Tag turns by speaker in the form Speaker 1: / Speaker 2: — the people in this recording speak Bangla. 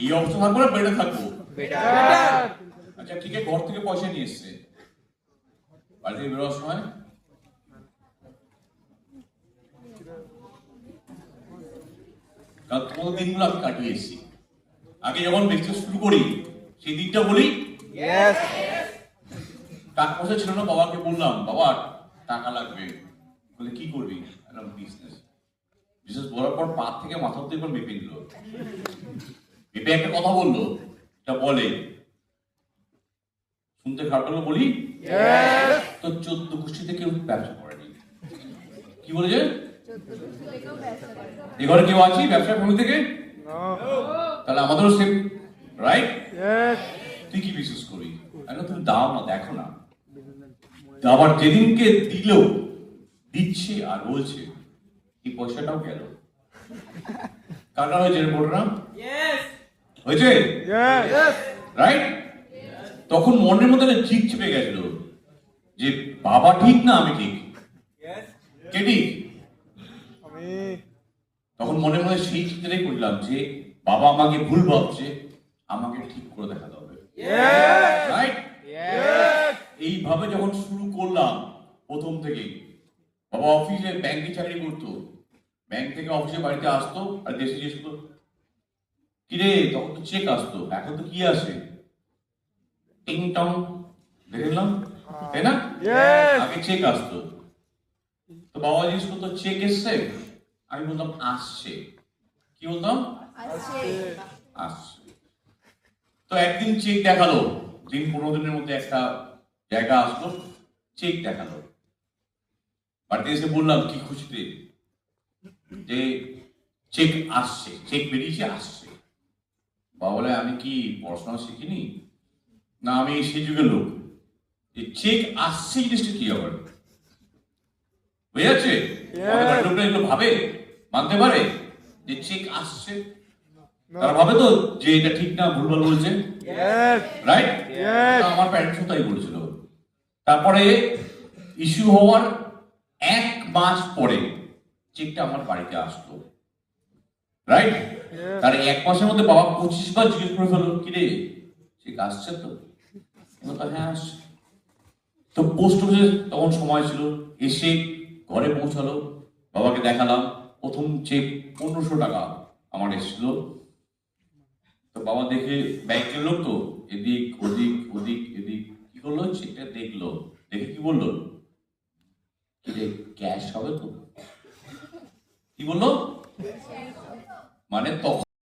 Speaker 1: এই অবস্থা থাকবো না বেডে থাকবো? আচ্ছা ঠিক আছে, ঘর থেকে পয়সা নিয়ে এসছে, বাড়ি থেকে বেরোবার সময় তোমাদের দিনগুলো আমি কাটিয়ে এসেছি। আগে যখন দেখতে শুরু করি সেই দিনটা বলি, টাকা পয়সা ছিল না, বাবাকে বললাম বাবা টাকা লাগবে, বলে কি করবি? বিজনেস। বিজনেস বলার পর পা থেকে মাথা অব্দি একবার মেপে দিল। মেপে একটা কথা বললো, এটা বলে শুনতে খারাপ লাগলো বলি, তো 14 গোষ্ঠীতে কেউ ব্যবসা করেনি। কি বলেছে? এবারে কেউ আছি ব্যবসার ভূমি থেকে? তাহলে আমাদেরও সেম, রাইট? তুই কি বিজনেস করবি? তুমি দাও না, দেখো না। আবার যেদিনকে দিল, দিচ্ছে আর বলছে এই পয়সাটাও গেল। কারণ হয়েছে বলো না, হয়েছে রাইট? তখন মনের মধ্যে জিদ চেপে গেছিল যে বাবা ঠিক না আমি ঠিক, কে ঠিক? তখন মনে মনে সেই চিন্তাটাই করলাম যে বাবা আমাকে ভুল ভাবছে, আমাকে ঠিক করে দেখাতে হবে, রাইট? এইভাবে যখন শুরু করলাম প্রথম থেকে, বাবা অফিসে ব্যাংকে চাকরি করতো, ব্যাংক থেকে অফিসে বাড়িতে আসতো আর দেশে জিজ্ঞেস করতো কিরে, তখন তো চেক আসতো, এখন তো কি আসে? টিং টং, দেখলাম তাই না? আগে চেক আসতো, তো বাবা জিজ্ঞেস করতো চেক এসছে? আমি বলতাম আসছে। কি বলতাম? আসছে। তো একদিন চেক দেখালো, দিন 15 দিনের মধ্যে একটা জায়গা আসলো, চেক দেখালো। বাড়িতে এসে বললাম কি খুশিতে যে চেক আসছে, চেক বেরিয়েছে, আসছে। বাবা বলে আমি কি পড়াশোনা শিখিনি? না, আমি সেই যুগের লোক, যে চেক আসছে জিনিসটা কি আবার হয়ে যাচ্ছে? লোকরা এগুলো ভাবে, মানতে পারে যে চেক আসছে? তারা ভাবে তো যে এটা ঠিক না, ভুলভাল বলছে, রাইট? আমার প্যারেন্টসও তাই বলেছিল। তারপরে ইস্যু হওয়ার 1 মাস পরে চেকটা আমার বাড়িতে আসলো, রাইট? তার 1 মাসের মধ্যে বাবা 25 বার জিজ্ঞেস করে ফেললো কিরে চেক আসছে তো? হ্যাঁ আসছে। তো পোস্ট অফিসে তখন সময় ছিল, এসে ঘরে পৌঁছালো, বাবাকে দেখালাম, প্রথম চেক 1500 টাকা আমার এসেছিল। তো বাবা দেখে, ব্যাংকের লোক তো, এদিক ওদিক ওদিক এদিক, কি করলো চেকটা দেখলো, দেখে কি বললো, ক্যাশ হবে তো? কি বললো? মানে তখন